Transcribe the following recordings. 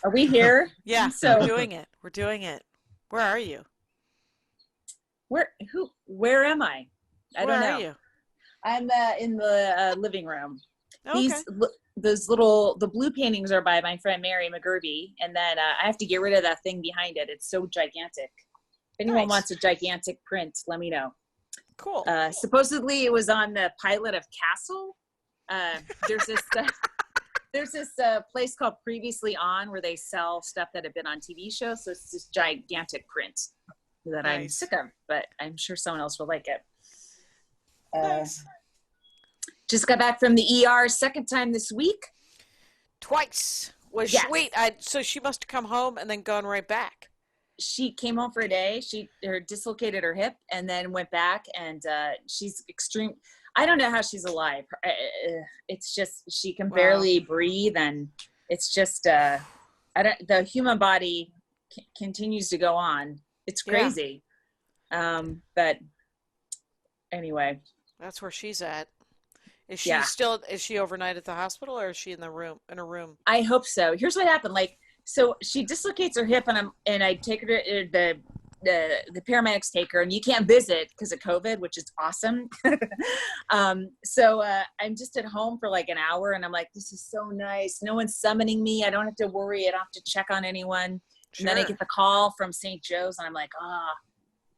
Are we here? Yeah, we're So doing it. We're doing it. Where are you? where am I? I Where don't are know. you? I'm in the living room. Okay. The blue paintings are by my friend Mary McGurvey, and then I have to get rid of that thing behind it. It's so gigantic. If anyone Nice. wants a gigantic print, let me know. Cool. Supposedly it was on the pilot of Castle. Uh, there's this place called Previously On where they sell stuff that have been on TV shows. So it's this gigantic print that I'm Nice. sick of, but I'm sure someone else will like it. Uh, Nice. just got back from the ER second time this week. Twice. Was she, Yes. wait, so she must have come home and then gone right back. She came home for a day. She dislocated her hip and then went back, and she's extreme. I don't know how she's alive. It's just she can Wow. barely breathe, and it's just the human body continues to go on. It's Yeah, crazy. But anyway, that's where she's at. yeah, Is she overnight at the hospital or is she in a room? I hope so. Here's what happened. So she dislocates her hip, and I take her to the paramedics take her, and you can't visit because of COVID, which is awesome. So I'm just at home for like an hour, and I'm like, this is so nice. No one's summoning me. I don't have to worry. I don't have to check on anyone. And then I Sure. get the call from St. Joe's, and I'm like,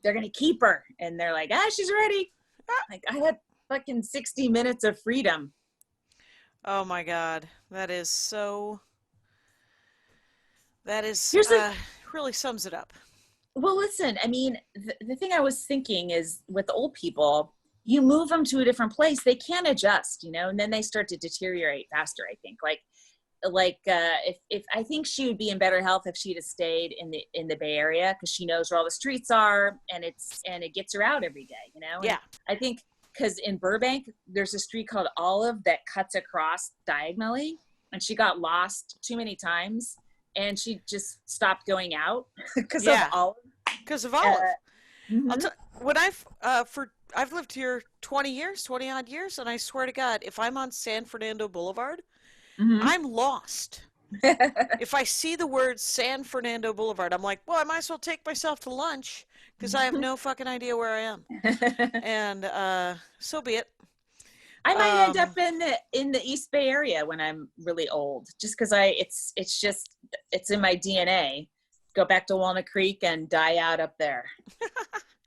they're gonna keep her, and they're like, she's ready. Like I had fucking 60 minutes of freedom. Oh my God. That is, Here's the really sums it up. Well, listen, I mean, the thing I was thinking is with old people, you move them to a different place, they can't adjust, and then they start to deteriorate faster, I think. If I think she would be in better health if she'd have stayed in the Bay Area because she knows where all the streets are, and it gets her out every day. And Yeah. I think because in Burbank, there's a street called Olive that cuts across diagonally, and she got lost too many times, and she just stopped going out because of Yeah. Olive. Because of Olive. I'll Mhm. tell I've lived here 20 years, 20 odd years, and I swear to God, if I'm on San Fernando Boulevard, Mhm. I'm lost. If I see the word San Fernando Boulevard, I'm like, well, I might as well take myself to lunch because I have no fucking idea where I am. And so be it. I might end Um, up in the East Bay area when I'm really old, just because it's in my DNA. Go back to Walnut Creek and die out up there.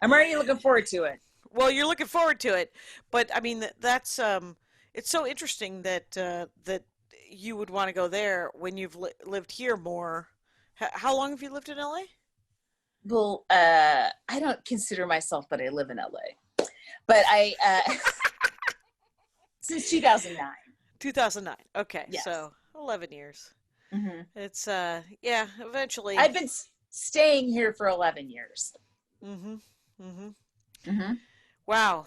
I'm already looking forward to it. well, you're looking forward to it, but I mean that's it's so interesting that you would want to go there when you've lived here more. How long have you lived in LA? Well, I don't consider myself that I live in LA, but I since 2009. 2009. Okay, Yes. so 11 years. Hmm. It's yeah, eventually. I've been staying here for 11 years. Mhm. Mhm. Hmm. Wow.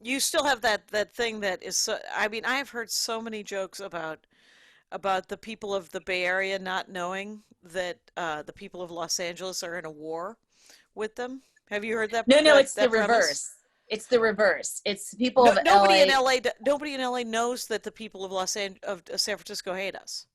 You still have that thing that is so, I mean, I have heard so many jokes about the people of the Bay Area not knowing that the people of Los Angeles are in a war with them. Have you heard that No, that it's the that premise? reverse. It's the reverse. It's people No, of LA. nobody in LA knows that the people of San Francisco hate us.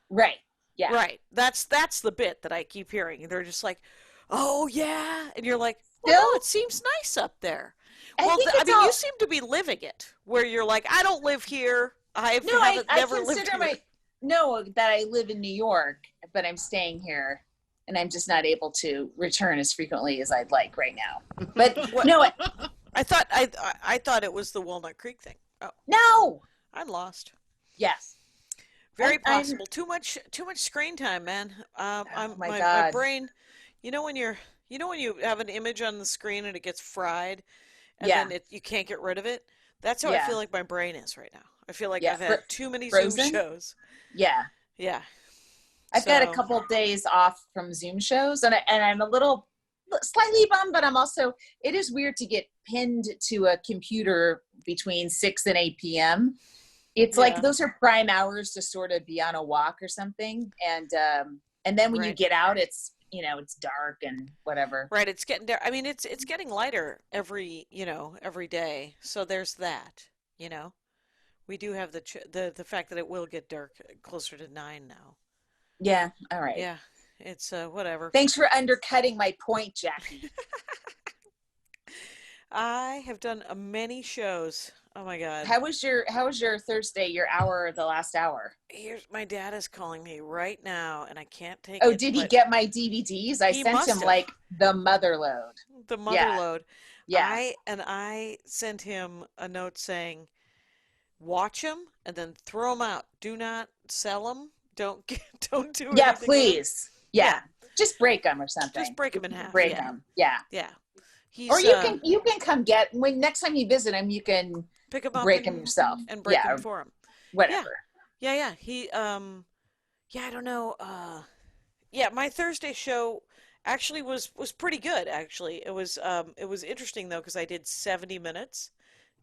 Right. Yeah. Right. That's the bit that I keep hearing. They're just like, "Oh yeah," and you're like, "Well, no, Still, it seems nice up there." I Well, think I it's mean, you all. seem to be living it, where you're like, "I don't live here. No, haven't I never lived consider here." my no that I live in New York, but I'm staying here, and I'm just not able to return as frequently as I'd like right now. But What no, I thought it was the Walnut Creek thing. Oh, no. I'm lost. Yes, Very I'm. possible. Too much screen time, man. Oh I'm my my God. brain. You know when you have an image on the screen and it gets fried, and Yeah, then you can't get rid of it. That's how I yeah, feel like my brain is right now. I feel like yeah. I've had too many Zoom Frozen. shows. Yeah, Yeah. I've got a So couple of days off from Zoom shows, and I'm a little slightly bummed, but I'm also. It is weird to get pinned to a computer between 6 and 8 p.m. It's like yeah, those are prime hours to sort of be on a walk or something, and then when you right, get out, it's dark and whatever. right. It's getting there. I mean, it's getting lighter every day. So there's that. You know, we do have the fact that it will get dark closer to 9 now. Yeah. All right. Yeah, it's whatever. Thanks for undercutting my point, Jackie. I have done many shows. Oh my God. How was your Thursday, your hour, the last hour? Here's my dad is calling me right now, and I can't take Oh, it, did he but get my DVDs? I he sent him must have. like the mother load. The mother Yeah. load. Yeah. I sent him a note saying, watch them and then throw them out. Do not sell them. Don't do Yeah, anything with them. please. Yeah. Yeah, Just break them or just something. break them If in you can half. break Yeah, them. Yeah. yeah. Or He's you can come get when next time you visit him, you can pick them up break them yourself. and break Yeah, them or for him. Yeah, whatever. yeah. He yeah, I don't know. Yeah, my Thursday show actually was pretty good. Actually, it was interesting though because I did 70 minutes,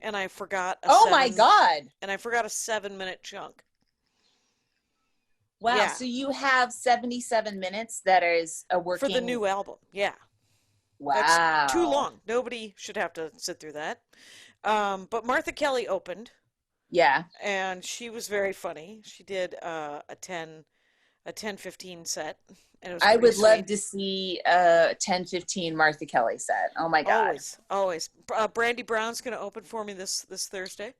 and I forgot a Oh my God. and I forgot a 7 minute chunk. Wow. Yeah, So you have 77 minutes that is a for the working. new album. Yeah, that's too Wow. long. Nobody should have to sit through that. But Martha Kelly opened, Yeah. and she was very funny. She did a 10-15 set, and it was I pretty would love sweet. to see a 10-15 Martha Kelly set. Oh my God. Always, always. Brandy Brown's going to open for me this Thursday.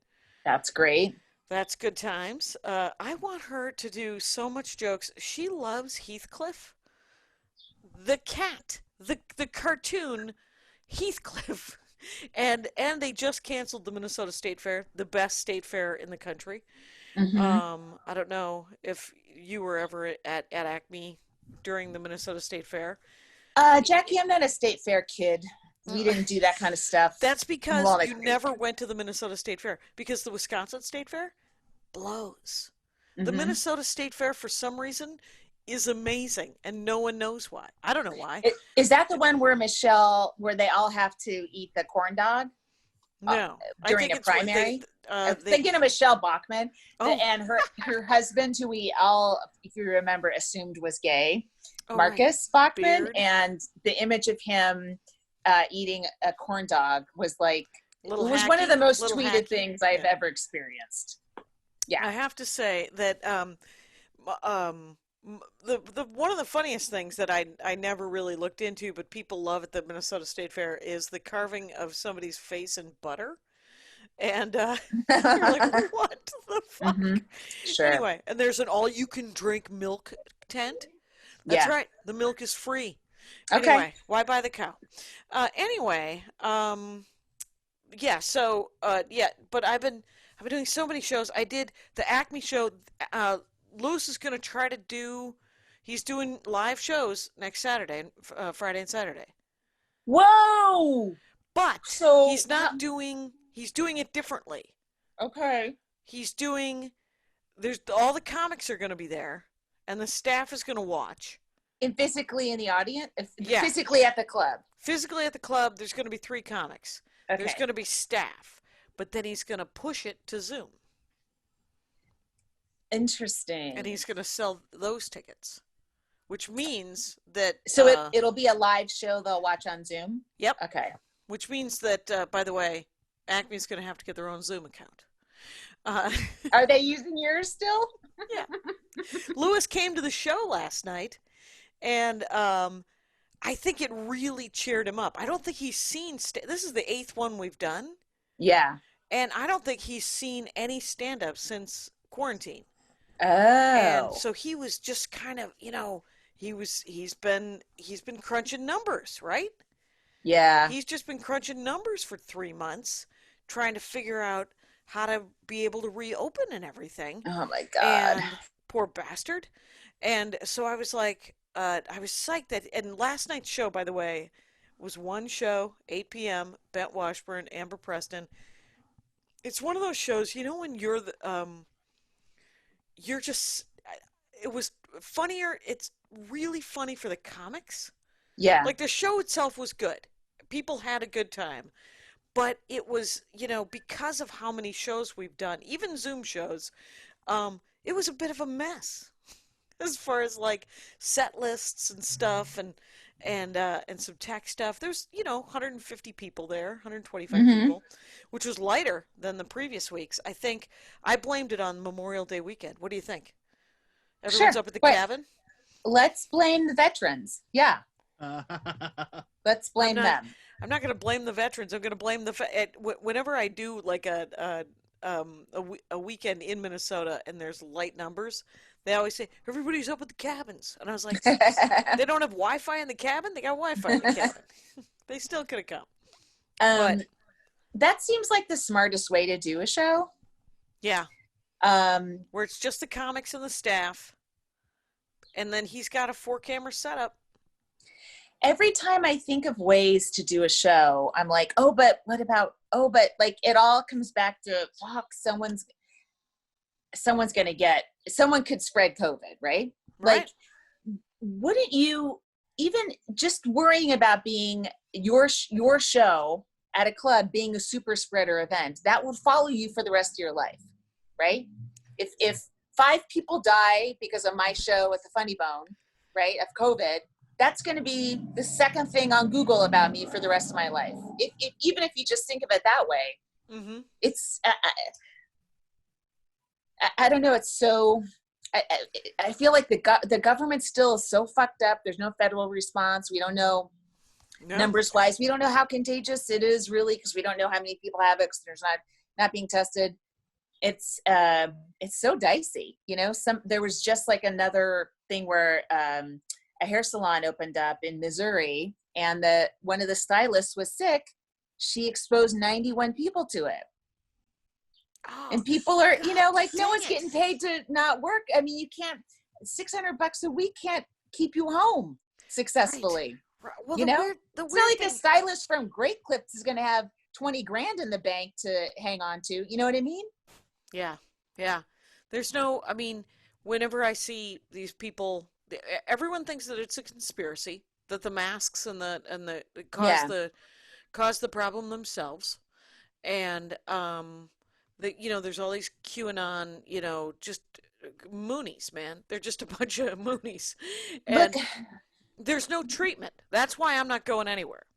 That's great. That's good times. I want her to do so much jokes. She loves Heathcliff, the cat, the cartoon Heathcliff, and they just canceled the Minnesota State Fair, the best state fair in the country. Hmm. I don't know if you were ever at Acme during the Minnesota State Fair. Jackie, I'm not a state fair kid. We didn't do that kind of stuff. That's I'm because more like, you never went to the Minnesota State Fair because the Wisconsin State Fair blows. The hmm. Minnesota State Fair, for some reason, is amazing, and no one knows why. I don't know why. Is that the one where they all have to eat the corn dog uh, No, I during think a it's what primary? I'm they. thinking of Michelle Bachman, Oh, and her husband, who we all, if you remember, assumed was gay, oh right, Marcus Bachman, beard, and the image of him eating a corn dog was like it little was one of the hacky, most little tweeted hacky. things I've Yeah, ever experienced. Yeah. I have to say that um, the one of the funniest things that I never really looked into, but people love at the Minnesota State Fair is the carving of somebody's face in butter. And you're like, what the Hmm. fuck? Sure. Anyway, and there's an all-you-can-drink milk tent. That's Yeah. right, the milk is free. Okay. Anyway, why buy the cow? Anyway, yeah. So, yeah. But I've been doing so many shows. I did the Acme show. Lewis is going to try to do. He's doing live shows next Saturday, Friday and Saturday. Whoa. But So he's not doing. He's doing it differently. okay. He's doing. There's all the comics are going to be there, and the staff is going to watch. And physically in the audience, Yeah, physically at the club. physically at the club, there's going to be 3 comics. There's Okay. going to be staff, but then he's going to push it to Zoom, and Interesting. he's going to sell those tickets, which means that So it'll be a live show they'll watch on Zoom. yep, Okay. which means that by the way, Acme's going to have to get their own Zoom account. Uh, Are they using yours still? yeah, Lewis came to the show last night, and I think it really cheered him up. I don't think he's seen. This is the 8th one we've done, Yeah. and I don't think he's seen any stand-up since quarantine. And Oh. so he was just kind of, he's been crunching numbers, right? Yeah. He's just been crunching numbers for 3 months, trying to figure out how to be able to reopen and everything. Oh my God. And poor bastard. And so I was like, I was psyched that, and last night's show, by the way, was one show, 8 p.m., Bent Washburn, Amber Preston. It's one of those shows, when you're just, it was funnier. It's really funny for the comics. Yeah. Like the show itself was good. People had a good time. But it was, because of how many shows we've done, even Zoom shows, it was a bit of a mess as far as like set lists and stuff and some tech stuff. There's, 150 people there, 125 Mm-hmm. people, which was lighter than the previous weeks. I think I blamed it on Memorial Day weekend. What do you think? Sure. Everyone's up at the Wait. cabin? Let's blame the veterans. Yeah. Let's blame them. I'm not going to blame the veterans. I'm going to blame whenever I do like a weekend in Minnesota and there's light numbers, they always say everybody's up at the cabins, and I was like, they don't have Wi-Fi in the cabin. They got Wi-Fi in the cabin. They still could have come. But that seems like the smartest way to do a show. Yeah. Where it's just the comics and the staff, and then he's got a 4-camera setup. Every time I think of ways to do a show, I'm like, oh, but what about, but like it all comes back to, fuck, someone could spread COVID, right? Like, wouldn't you, even just worrying about being your show at a club being a super spreader event, that would follow you for the rest of your life, right? If 5 people die because of my show at the Funny Bone, right, of COVID, that's going to be the second thing on Google about me for the rest of my life. Even if you just think of it that way, it's, I don't know. It's so, I feel like the government still is so fucked up. There's no federal response. We don't know numbers wise. We don't know how contagious it is really, because we don't know how many people have it, because there's not being tested. It's so dicey, you know. There was just like another thing where, a hair salon opened up in Missouri, and one of the stylists was sick. She exposed 91 people to it. Oh, and people are, you know, like, no one's getting paid to not work. I mean, you can't, $600 a week can't keep you home successfully. Right. Well, you know, it's not like a stylist from Great Clips is going to have 20 grand in the bank to hang on to. You know what I mean? Yeah. Yeah. There's no, I mean, whenever I see these people, everyone thinks that it's a conspiracy, that the masks and the cause the problem themselves, and you know, there's all these QAnon, you know, just Moonies, man. They're just a bunch of Moonies, and there's no treatment. That's why I'm not going anywhere.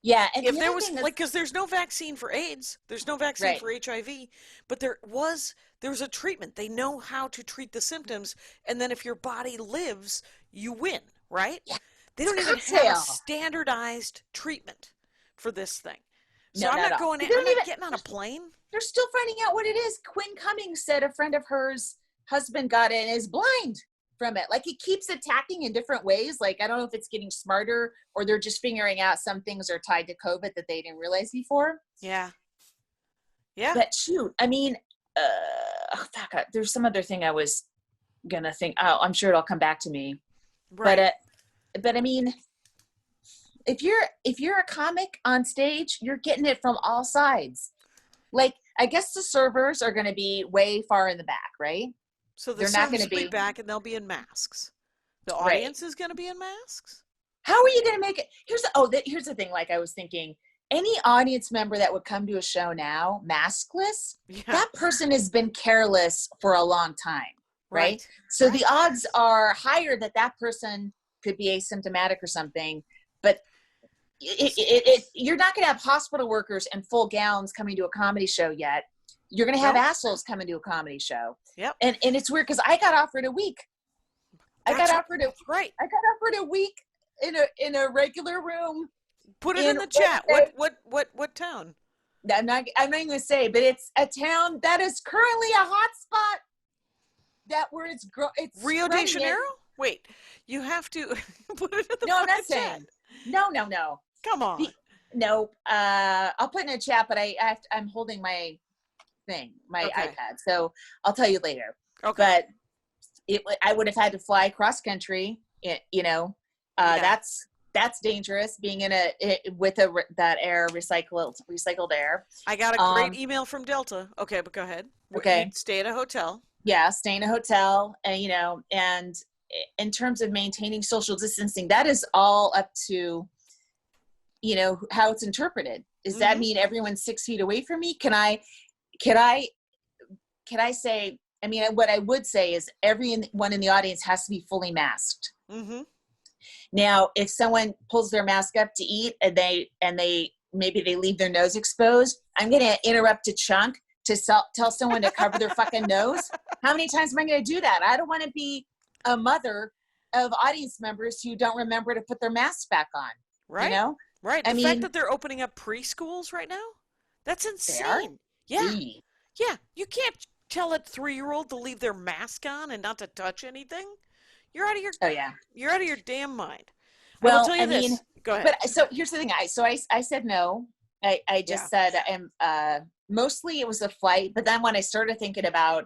Yeah, and if there was because there's no vaccine for AIDS, there's no vaccine for HIV, but there was a treatment. They know how to treat the symptoms, and then if your body lives, you win, right? Yeah. They don't even have a standardized treatment for this thing. So I'm not going. I'm not getting on a plane. They're still finding out what it is. Quinn Cummings said a friend of hers husband got it and is blind from it. Like, it keeps attacking in different ways. Like, I don't know if it's getting smarter or they're just figuring out some things are tied to COVID that they didn't realize before. Yeah. Yeah. But shoot, I mean, there's some other thing I was gonna think. Oh, I'm sure it'll come back to me. Right. But I mean, if you're a comic on stage, you're getting it from all sides. Like, I guess the servers are going to be way far in the back, right? So they're not going to be back, and they'll be in masks. The audience is going to be in masks. How are you going to make it? Here's the thing. Like, I was thinking, any audience member that would come to a show now, maskless, that person has been careless for a long time, right? So the odds are higher that person could be asymptomatic or something, but you're not going to have hospital workers in full gowns coming to a comedy show yet. You're going to have assholes coming to a comedy show. Yep. And it's weird because I got offered a week. I got offered a week in a regular room. Put it in the chat. What town? I'm not going to say, but it's a town that is currently a hot spot. Where it's Rio de Janeiro? Wait, you have to put it in the No, I'm not saying. No. Come on. No, I'll put it in a chat, but I'm holding my thing, my iPad, so I'll tell you later. Okay. But I would have had to fly cross country. You know, that's dangerous. Being in that air recycled air. I got a great email from Delta. Okay, but go ahead. Okay. Stay at a hotel. Yeah, stay in a hotel, and you know, and in terms of maintaining social distancing, that is all up to, you know, how it's interpreted. Does that mean everyone's 6 feet away from me? Can I say, I mean, what I would say is everyone in the audience has to be fully masked. Mm-hmm. Now, if someone pulls their mask up to eat and they maybe they leave their nose exposed, I'm going to interrupt a chunk to tell someone to cover their fucking nose. How many times am I going to do that? I don't want to be a mother of audience members who don't remember to put their masks back on. Right. You know? Right. The fact that they're opening up preschools right now, that's insane. Yeah. Gee. Yeah. You can't tell a 3-year-old to leave their mask on and not to touch anything. You're out of your You're out of your damn mind. Well, I will tell you this. Go ahead. But so here's the thing. I said no. I just said mostly it was a flight, but then when I started thinking about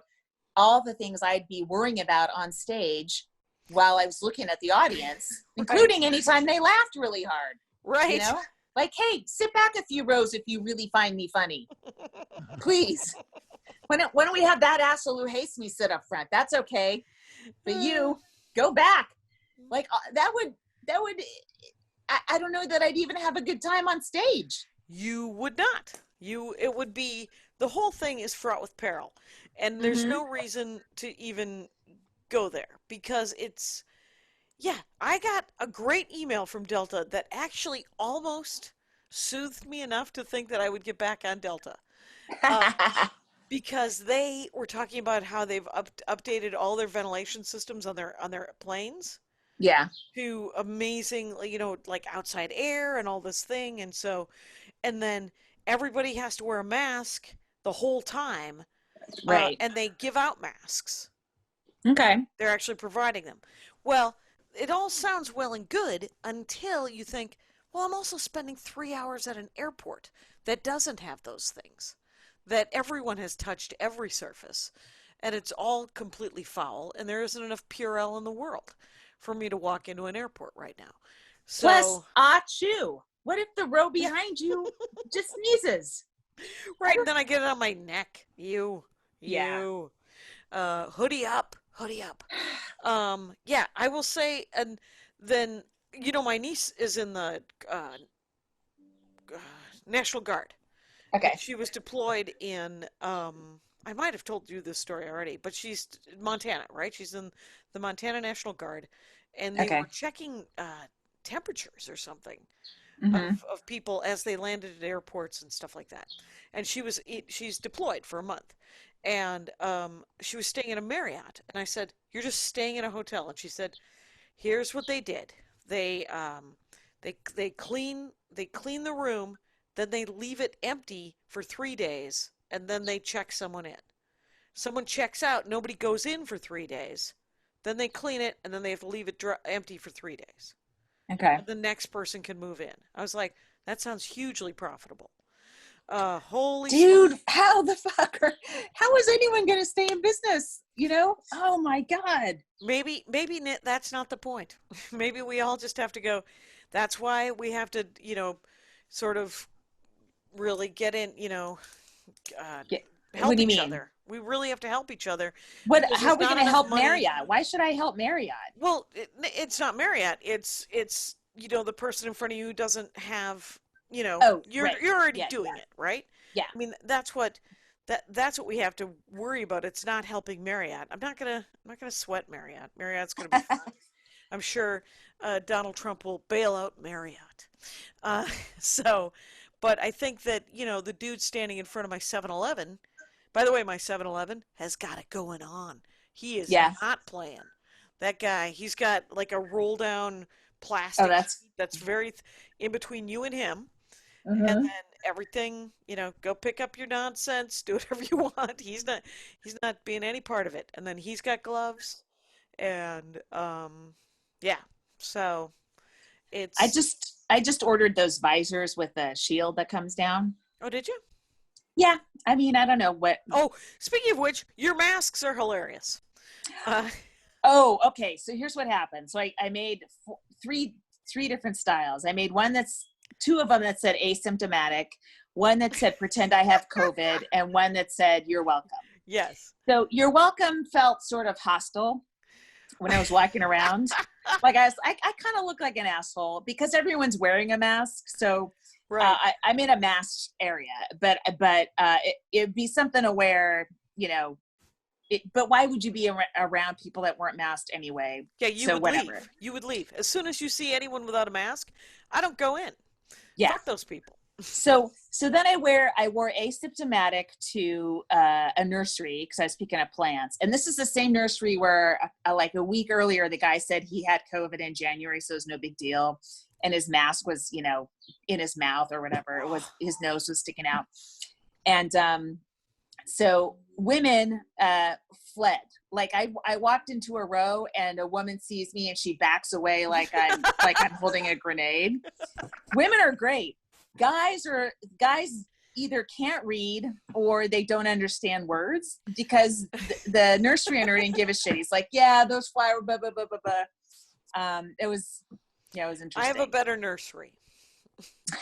all the things I'd be worrying about on stage while I was looking at the audience, including anytime they laughed really hard. Right. You know? Like, hey, sit back a few rows if you really find me funny. Please. When do we have that asshole who hates me sit up front? That's okay. But you go back. Like that would I don't know that I'd even have a good time on stage. You would not. It would be, the whole thing is fraught with peril. And there's no reason to even go there because it's, I got a great email from Delta that actually almost soothed me enough to think that I would get back on Delta. Because they were talking about how they've updated all their ventilation systems on their planes. Yeah. To amazing, like outside air and all this thing. And then everybody has to wear a mask the whole time. Right. And they give out masks. Okay. They're actually providing them. Well, it all sounds well and good until you think, well, I'm also spending 3 hours at an airport that doesn't have those things, that everyone has touched every surface, and it's all completely foul, and there isn't enough Purell in the world for me to walk into an airport right now. So, plus, achoo. What if the row behind you just sneezes? Right, and then I get it on my neck. Hoodie up. I will say, and then, my niece is in the National Guard. Okay. She was deployed in, I might have told you this story already, but she's Montana, right? She's in the Montana National Guard, and they were checking temperatures or something of people as they landed at airports and stuff like that. And she's deployed for a month, and she was staying in a Marriott, and I said, "You're just staying in a hotel?" And she said, "Here's what they did. They clean the room, then they leave it empty for 3 days, and then they check someone in. Someone checks out, nobody goes in for 3 days, then they clean it, and then they have to leave it empty for 3 days. Okay. And the next person can move in." I was like, that sounds hugely profitable. Holy dude, smokes. how is anyone going to stay in business? Oh my God. Maybe that's not the point. Maybe we all just have to go. That's why we have to, sort of really get in, help each other. We really have to help each other. How are we going to help Marriott? Why should I help Marriott? Well, it's not Marriott. It's the person in front of you doesn't have, you're already doing it, right? Yeah. I mean, that's what we have to worry about. It's not helping Marriott. I'm not gonna sweat Marriott. Marriott's gonna be fine. I'm sure Donald Trump will bail out Marriott. But I think that, the dude standing in front of my 7-Eleven, by the way, my 7-Eleven has got it going on. He is not playing. That guy, he's got like a roll down plastic that's very in between you and him. And then everything, go pick up your nonsense, do whatever you want. He's not being any part of it. And then he's got gloves, and so it's. I just ordered those visors with the shield that comes down. Oh, did you? Yeah. I mean, I don't know what. Oh, speaking of which, your masks are hilarious. Okay. So here's what happened. So I made three different styles. I made two of them that said asymptomatic, one that said pretend I have COVID, and one that said you're welcome. Yes. So you're welcome felt sort of hostile when I was walking around. Like I kind of look like an asshole because everyone's wearing a mask. So I'm in a masked area, but it'd be something to wear, but why would you be around people that weren't masked anyway? Yeah, you would leave. You would leave. As soon as you see anyone without a mask, I don't go in. Yeah. Fuck those people. So then I wore asymptomatic to a nursery because I was picking up plants. And this is the same nursery where like a week earlier, the guy said he had COVID in January, so it was no big deal. And his mask was, in his mouth or whatever. It was, his nose was sticking out. And so women fled. Like I walked into a row and a woman sees me and she backs away like I'm holding a grenade. Women are great. Guys either can't read or they don't understand words, because the nursery owner didn't give a shit. He's like, yeah, those flowers, blah, blah, blah, blah, blah. It was interesting. I have a better nursery.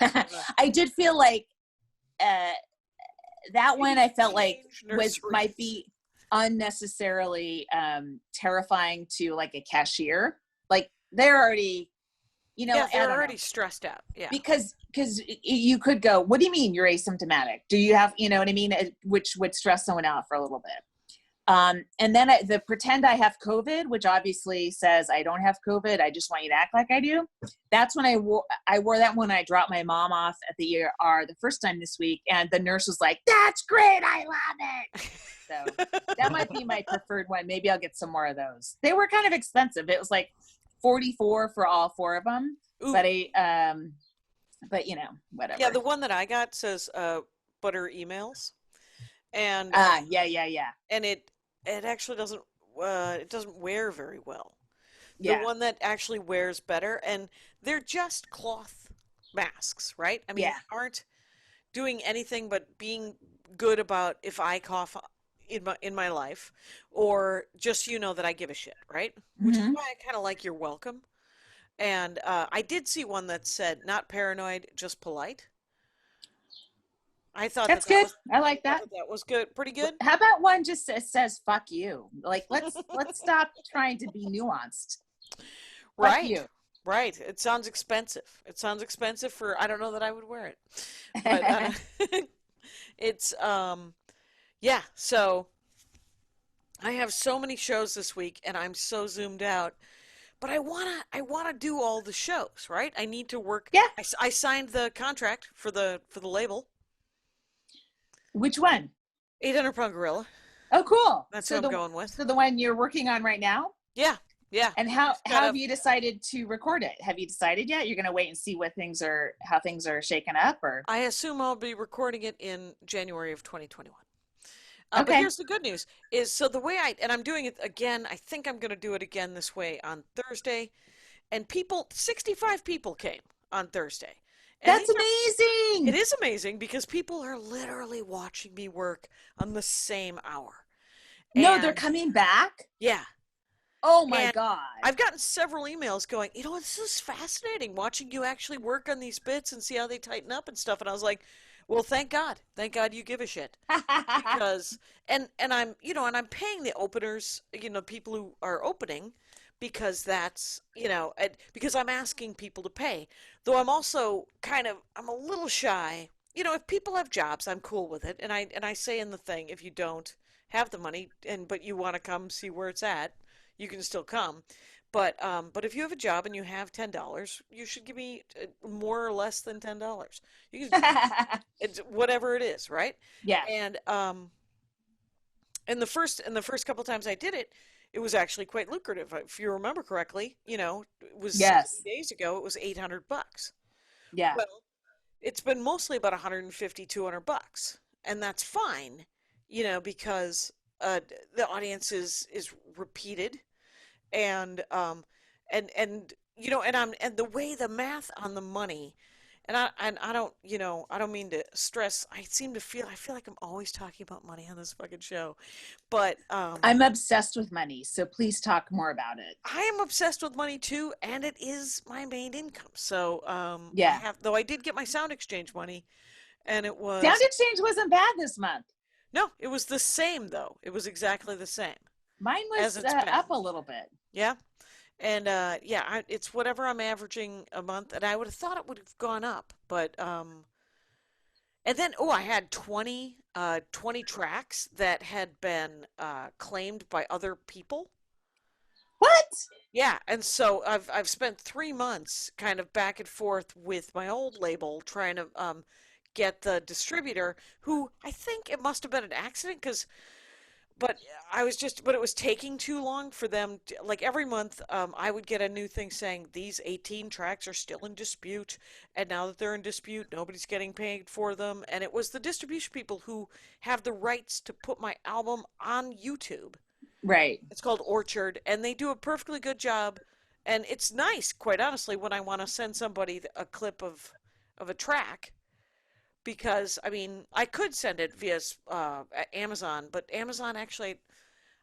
I did feel like that one I felt like might be unnecessarily terrifying to like a cashier. Like they're already, they're already stressed out. Yeah. Because you could go, what do you mean you're asymptomatic? Do you have, what I mean? Which would stress someone out for a little bit. And then the pretend I have COVID, which obviously says I don't have COVID. I just want you to act like I do. That's when I wore that when I dropped my mom off at the ER the first time this week. And the nurse was like, that's great. I love it. So that might be my preferred one. Maybe I'll get some more of those. They were kind of expensive. It was like $44 for all 4 of them. Ooh. But whatever. Yeah. The one that I got says, butter emails. And yeah. And it actually doesn't wear very well. The Yeah. one that actually wears better, and they're just cloth masks, right? I mean, yeah. aren't doing anything but being good about if I cough in my life, or just that I give a shit, right? Mm-hmm. Which is why I kind of like you're welcome. And I did see one that said not paranoid, just polite. I thought that's good. I like that. That was good. Pretty good. How about one just says "fuck you"? Like let's stop trying to be nuanced. Right. Fuck you. Right. It sounds expensive. It sounds expensive for. I don't know that I would wear it. But it's yeah. So I have so many shows this week, and I'm so zoomed out. But I wanna do all the shows, right? I need to work. Yeah. I signed the contract for the label. Which one? 800 Pound Gorilla. Oh, cool. That's what I'm going with. So the one you're working on right now? Yeah. And how have you decided to record it? Have you decided yet? You're going to wait and see how things are shaken up, or? I assume I'll be recording it in January of 2021. Okay. But here's the good news is, so the way I'm doing it again, I think I'm going to do it again this way on Thursday. And 65 people came on Thursday. And that's amazing. It is amazing because people are literally watching me work on the same hour. No, they're coming back? Yeah. Oh my God. I've gotten several emails going, this is fascinating watching you actually work on these bits and see how they tighten up and stuff. And I was like, well, thank God you give a shit. Because, and I'm, and I'm paying the openers, people who are opening, because that's, because I'm asking people to pay. Though I'm also I'm a little shy. If people have jobs, I'm cool with it. And I say in the thing, if you don't have the money but you want to come see where it's at, you can still come. But if you have a job and you have $10, you should give me more or less than $10. You can, it's whatever it is, right? Yeah. And in the first couple times I did it, it was actually quite lucrative. If you remember correctly, it was 60 days ago, it was $800. Yeah. Well, it's been mostly about $150, $200, and that's fine, because the audience is repeated, and the way the math on the money. And I don't mean to stress. I feel like I'm always talking about money on this fucking show, but I'm obsessed with money, so please talk more about it. I am obsessed with money too, and it is my main income. So yeah. Though I did get my Sound Exchange money, and it was Sound Exchange wasn't bad this month. No, it was the same though. It was exactly the same. Mine was up a little bit. Yeah. And it's whatever I'm averaging a month, and I would have thought it would have gone up, but and then I had 20 tracks that had been claimed by other people. What? Yeah, and so I've spent 3 months kind of back and forth with my old label trying to get the distributor, who I think it must have been an accident, but but it was taking too long for them to, like every month, I would get a new thing saying these 18 tracks are still in dispute, and now that they're in dispute, nobody's getting paid for them. And it was the distribution people who have the rights to put my album on YouTube. Right. It's called Orchard, and they do a perfectly good job. And it's nice, quite honestly, when I want to send somebody a clip of a track, because I mean I could send it via Amazon, but Amazon actually,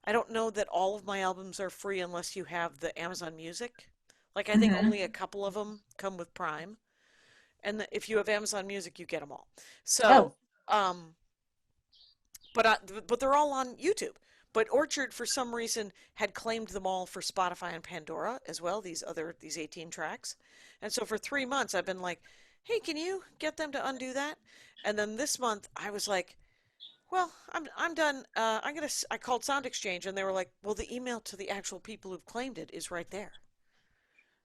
I don't know that all of my albums are free unless you have the Amazon Music. Like I think Mm-hmm. only a couple of them come with Prime, and if you have Amazon Music, you get them all. So, Oh. um, but they're all on YouTube. But Orchard, for some reason, had claimed them all for Spotify and Pandora as well. These 18 tracks, and so for 3 months I've been like, "Hey, can you get them to undo that?" And then this month I was like, "Well, I'm done. I called Sound Exchange, and they were like, "Well, the email to the actual people who've claimed it is right there."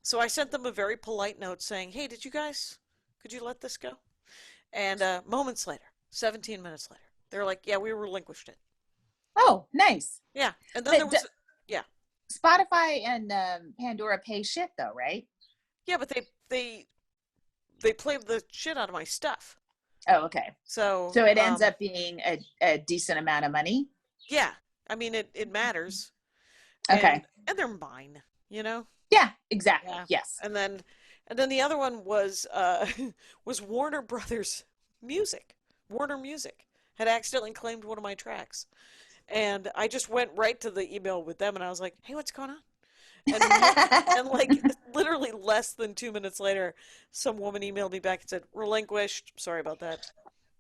So I sent them a very polite note saying, "Hey, could you let this go?" And moments later, 17 minutes later, they're like, "Yeah, we relinquished it." Oh, nice. Yeah, and then there But was, yeah, Spotify and Pandora pay shit though, right? yeah, but they played the shit out of my stuff. Oh, okay. So, So it ends up being a decent amount of money. yeah, I mean it matters, Okay. and they're mine, you know. Yeah, exactly. Yeah, Yes. and then the other one was was Warner Brothers Music. Warner Music had accidentally claimed one of my tracks, and I just went right to the email with them, and I was like, "Hey, what's going on?" And like literally less than 2 minutes later, some woman emailed me back and said, "Relinquished. Sorry about that."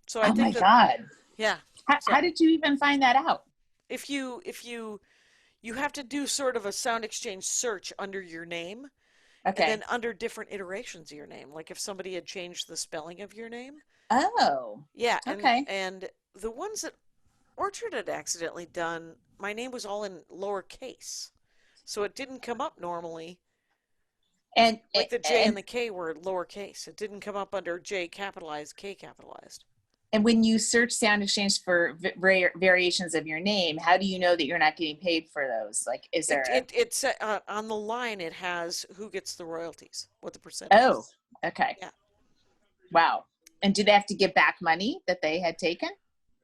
So I Oh my think that, God. yeah. So How did you even find that out? if you have to do sort of a Sound Exchange search under your name, and then Okay. under different iterations of your name, like if somebody had changed the spelling of your name. Oh, Yeah, okay. and the ones that Orchard had accidentally done, my name was all in lowercase. So it didn't come up normally. And Like the J and and the K were lowercase. It didn't come up under J capitalized, K capitalized. and when you search Sound Exchange for variations of your name, how do you know that you're not getting paid for those? Like, is It there it it's on the line. It has who gets the royalties, what the a? percentage Oh, is. okay. Yeah. Wow. And do they have to give back money that they had taken?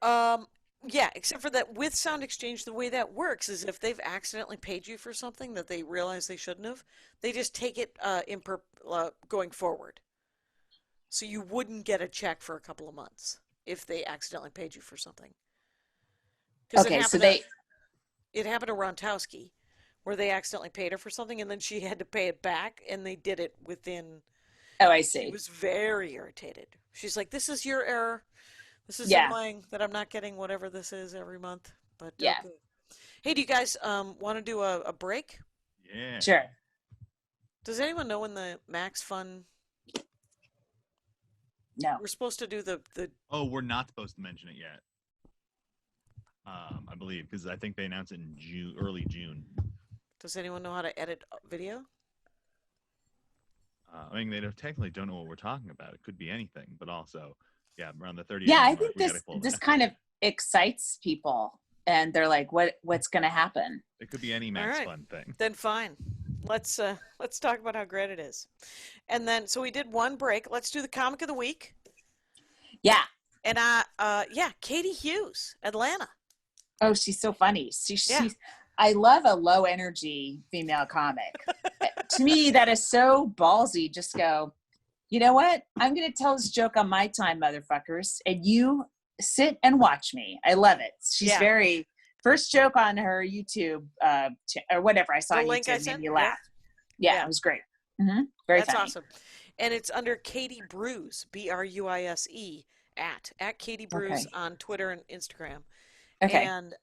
Um. Yeah, except for that with Sound Exchange, the way that works is if they've accidentally paid you for something that they realize they shouldn't have, they just take it going forward. So you wouldn't get a check for a couple of months if they accidentally paid you for something. Because Okay, so they. it happened to Rontowski, where they accidentally paid her for something and then she had to pay it back, and they did it within. Oh, I She see. was very irritated. She's like, "This is your error. This is Yeah, annoying that I'm not getting whatever this is every month." But yeah, okay. Hey, do you guys want to do a break? Yeah. sure. Does anyone know when the Max Fun? No. We're supposed to do the. Oh, we're not supposed to mention it yet. I believe because I think they announced it in June, early June. Does anyone know how to edit video? I mean, they technically don't know what we're talking about. It could be anything, but also, yeah, around the 30 Yeah, I minute mark, think we got to this pull this that. kind of excites people, and they're like, what's going to happen? It could be any All Max right, Fun thing. then fine. Let's talk about how great it is. And then so we did one break. Let's do the comic of the week. Yeah. And yeah, Katie Hughes, Atlanta. Oh, she's so funny. Yeah. I love a low energy female comic. To me, that is so ballsy. Just go, you know what? I'm going to tell this joke on my time, motherfuckers, and you sit and watch me. I love it. She's Yeah. first joke on her YouTube or whatever I saw The on link I YouTube made sent? me laugh. Yeah, it was great. Very That's funny. awesome. And it's under Katie Bruise, Bruise, at Katie Bruise Okay. on Twitter and Instagram. Okay. And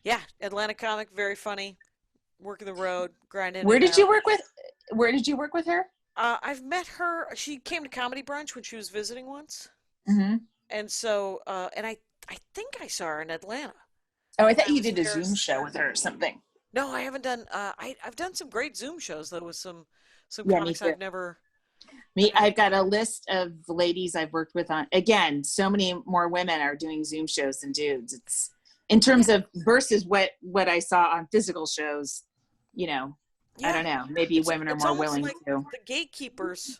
yeah, Atlanta comic, very funny. Working the road, grinding Where it did out. you work with? Where did you work with her? I've met her. She came to Comedy Brunch when she was visiting once, Mm-hmm. and so and I think I saw her in Atlanta. Oh, I When thought I you was did a there. Zoom show with her or something. No, I haven't done. I've done some great Zoom shows though with some Yeah, me comics too. I've never I've got a list of ladies I've worked with on, again, so many more women are doing Zoom shows than dudes. It's in terms of versus what I saw on physical shows, I don't know. Maybe women are more willing like to. the gatekeepers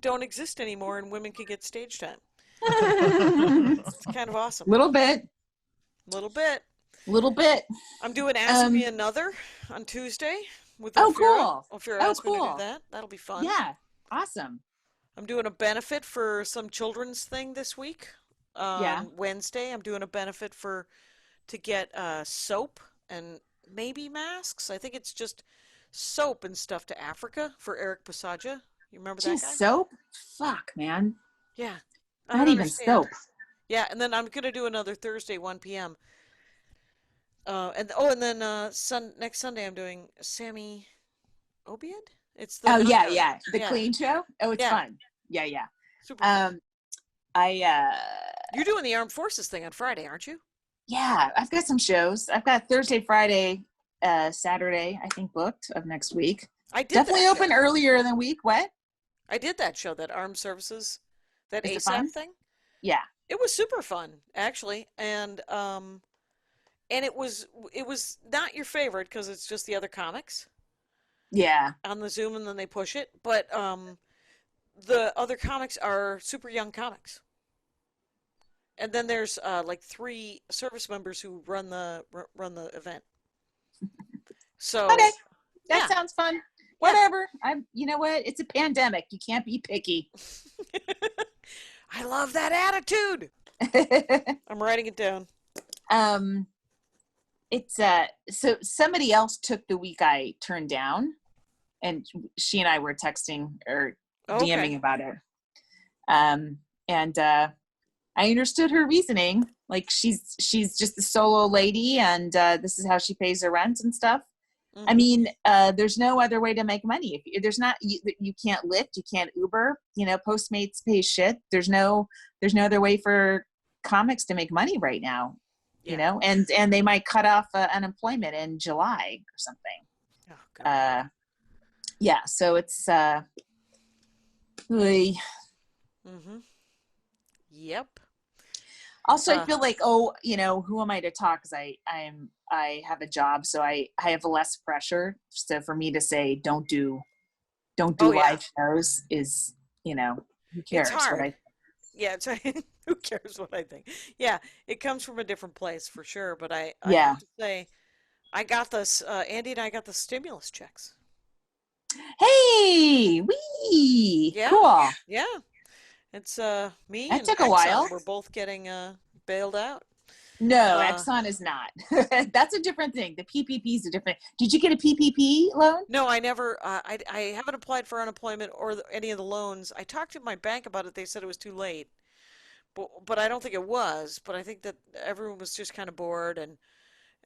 don't exist anymore and women can get stage time. Little It's kind of awesome. bit. Little bit. I'm doing Ask Me Another on Tuesday with Ophira. Cool. Ophira asked me to do that. That'll be fun. Yeah. Awesome. I'm doing a benefit for some children's thing this week. Wednesday, I'm doing a benefit to get soap and maybe masks. I think it's just soap and stuff to Africa for Eric Posaja. You remember that guy? Soap? Fuck, man. Yeah. Not even soap. Yeah, and then I'm going to do another Thursday, 1 p.m. Then next Sunday I'm doing Sammy Obiad? It's the the clean show. Oh, it's fun. Yeah. Super fun. You're doing the Armed Forces thing on Friday, aren't you? Yeah, I've got some shows. I've got Thursday, Friday, Saturday, I think, booked of next week. I did definitely open earlier in the week. What? I did that show, that Armed Services, that Is it ASAP fun? thing. Yeah. It was super fun, actually, and it was not your favorite because it's just the other comics. Yeah. On the Zoom, and then they push it, but the other comics are super young comics. And then there's like 3 service members who run the event. So okay, that sounds fun. Whatever. You know what? It's a pandemic. You can't be picky. I love that attitude. I'm writing it down. It's so somebody else took the week I turned down, and she and I were texting or DMing about it. I understood her reasoning. Like she's just a solo lady, and this is how she pays her rent and stuff. Mm-hmm. I mean, there's no other way to make money. If there's not, you can't Lyft, you can't Uber. Postmates pays shit. There's no other way for comics to make money right now. Yeah. And they might cut off unemployment in July or something. Oh, God. So it's Mm-hmm. Yep. Also, I feel like, who am I to talk? Because I have a job, so I have less pressure. So for me to say don't do live shows is, who cares? It's hard. Who cares what I think? Yeah, it comes from a different place for sure. But I have to say, I got this. Andy and I got the stimulus checks. Hey, wee, cool. Yeah. It's me that and took a Exxon. while. We're both getting bailed out. No, Exxon is not. That's a different thing. The PPP is a different. Did you get a PPP loan? No, I never. I haven't applied for unemployment or any of the loans. I talked to my bank about it. They said it was too late, but I don't think it was. But I think that everyone was just kind of bored, and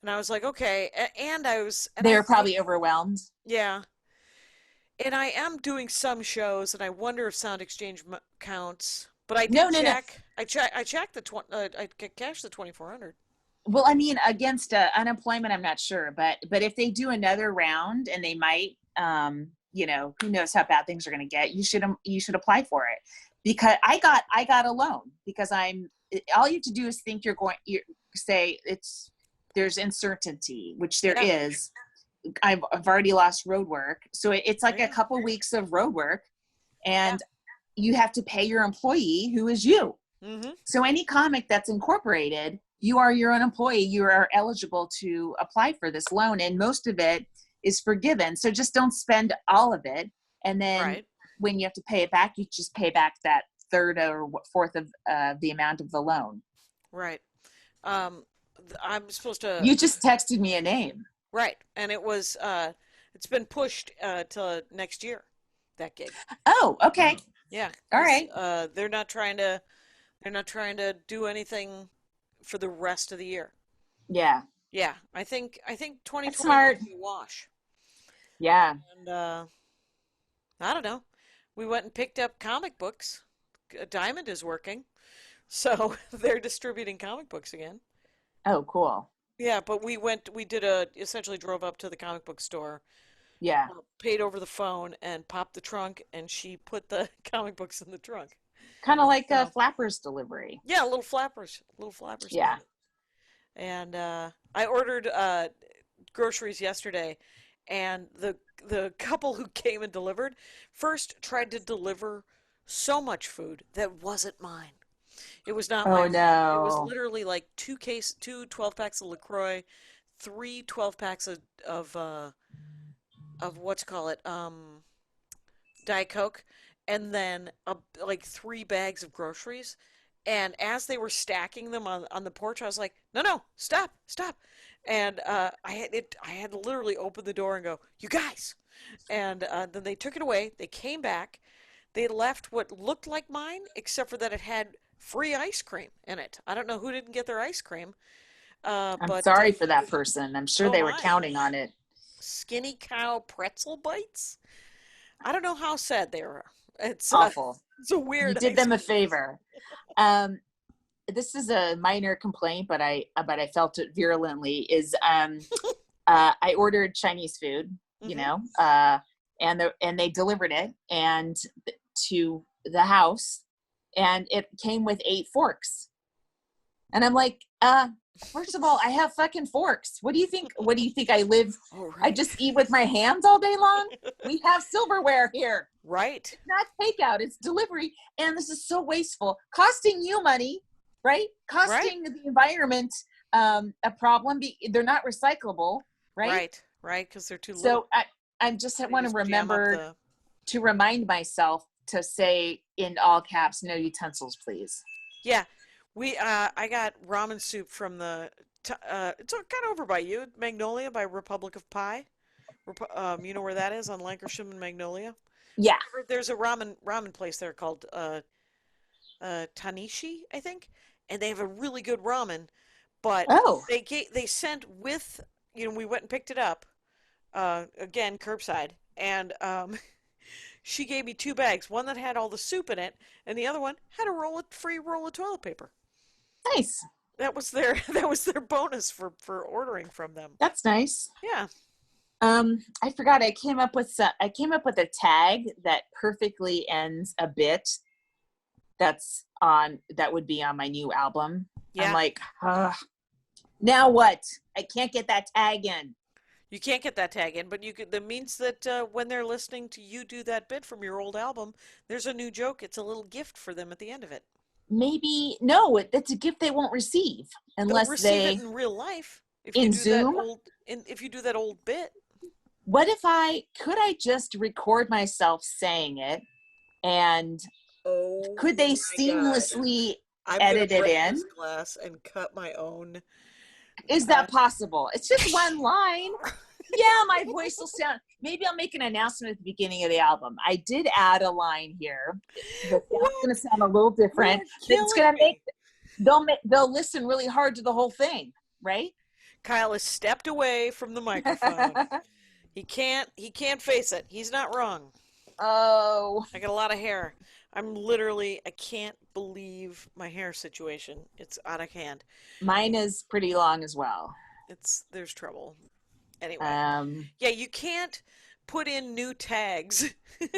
I was like, okay. And I was. And they were probably overwhelmed. Yeah. And I am doing some shows, and I wonder if Sound Exchange counts. But I did check. No. I checked the I cashed the 2,400. Well, I mean, against unemployment, I'm not sure, but if they do another round, and they might, who knows how bad things are going to get. You should apply for it, because I got a loan because all you have to do is think there's uncertainty, which there is. I've already lost road work. So it's like a couple weeks of road work, and you have to pay your employee, who is you. Mm-hmm. So any comic that's incorporated, you are your own employee. You are eligible to apply for this loan, and most of it is forgiven. So just don't spend all of it. And then when you have to pay it back, you just pay back that third or fourth of the amount of the loan. Right. I'm supposed to. You just texted me a name. Right, and it was. It's been pushed to next year. That gig. Oh, okay. Yeah. All right. They're not trying to do anything for the rest of the year. Yeah. Yeah. I think 2020 smart. will be a wash. Yeah. And I don't know. We went and picked up comic books. Diamond is working, so they're distributing comic books again. Oh, cool. Yeah, but we essentially drove up to the comic book store Yeah. Paid over the phone and popped the trunk, and she put the comic books in the trunk. Kind of like a So, Flappers delivery. yeah, little flappers Yeah. did it. And I ordered groceries yesterday, and the couple who came and delivered first tried to deliver so much food that wasn't mine. It was not Oh my food. It was no. literally like two 12 packs of LaCroix, three 12 packs of what's call it Diet Coke, and then like 3 bags of groceries. And as they were stacking them on the porch, I was like, "No, no, stop, stop!" And I had to literally open the door and go, "You guys!" And then they took it away. They came back. They left what looked like mine, except for that it had free ice cream in it. I don't know who didn't get their ice cream, I'm but sorry for that person. I'm sure so they am were I. counting on it. Skinny cow pretzel bites. I don't know how sad they were. It's Awful. it's a You weird did ice them a cream. favor. Um, this is a minor complaint, but I felt it virulently. Is I ordered Chinese food, Hmm. and they delivered it and to the house, and it came with 8 forks, and I'm like, first of all, I have fucking forks. What do you think? What do you think? Oh, I right. just eat with my hands all day long. We have silverware here. Right. It's not takeout, it's delivery. And this is so wasteful, costing you money, right? Right. Costing the environment a problem. They're not recyclable, right? Right. Right. Because they're too little. So I just They want to just jam up remember the. to remind myself to say in all caps, no utensils, please. Yeah. I got ramen soup from it's kind of over by you, Magnolia by Republic of Pie. You know where that is on Lancashire and Magnolia? Yeah. There's a ramen place there called Tanishi, I think, and they have a really good ramen. But Oh, they sent with we went and picked it up again curbside, and she gave me 2 bags, one that had all the soup in it, and the other one had a free roll of toilet paper. nice. That was their that was their bonus for ordering from them. That's nice. Yeah. I forgot. I came up with a tag that perfectly ends a bit that would be on my new album. I'm Yeah. like, now what? I can't get that tag in. You can't get that tag in, but you could. That means that when they're listening to you do that bit from your old album, there's a new joke. It's a little gift for them at the end of it. Maybe no, that's a gift they won't receive They'll unless receive it they in real life if you in do that Zoom. if you do that old bit. What if I just record myself saying it, and Oh could they my God. seamlessly I'm gonna edit it break in? this glass and cut my own. Is that possible? It's just one line. Yeah, my voice will sound. Maybe I'll make an announcement at the beginning of the album. I did add a line here. The sound's What? going to sound a little different. You're It's killing going to me. they'll listen really hard to the whole thing, right? Kyle has stepped away from the microphone. He can't face it. He's not wrong. Oh, I got a lot of hair. I can't believe my hair situation. It's out of hand. mine is pretty long as well. There's trouble. Anyway. Um, Yeah, you can't put in new tags. Come